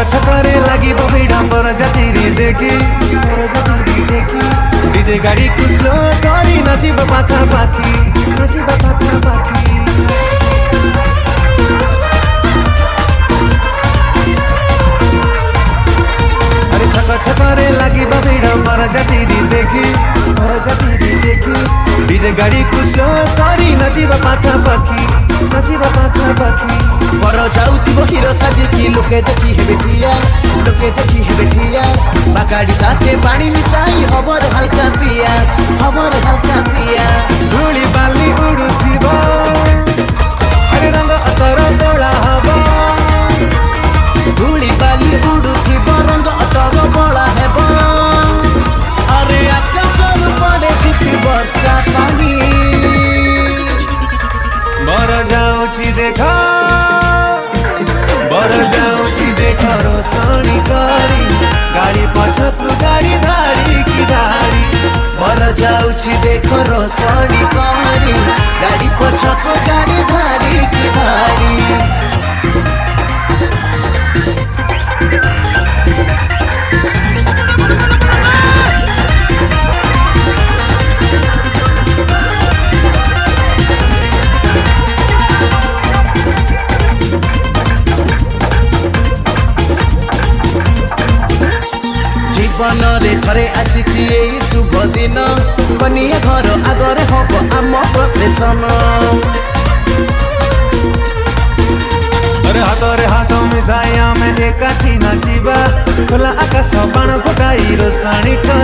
छकरे लगी भिडम्बर जातिरी देखी डीजे गाड़ी कुस्लो करी नाचिब पाखापाखी अरे छकरे लगी भिडम्बर जातिरी देखी डीजे गाड़ी कुस्लो करी नाचिब पाखापाखी पर जाउथिबो हिरो साजिकी लोके देखी हेबे ठिया बाकाडी साथे पानी मिसाई हबर हल्का पिया धूली बाली उडुथिबो अरे रंग अतर बोला हबो धूली बाली उडुथिबो रंग अतर बोला हेबो अरे आकाशर पड़े छिटी वर्षा पानी बर जाउछि देखा रोशनी करी गाड़ी पछकु गाड़ी धाड़ी की धाड़ी बर जाउछि देख रोशनी करी गाड़ी पछकु गाड़ी धाड़ी की धाड़ी जीवन रे थरे आसीछि एई शुभ दिन कनिया घर आगरे हबो आम प्रोसेसन अरे हाथ मिसाई आमे एकाठी नाचिबा खोला आकाश बाण फुटाई रोशनी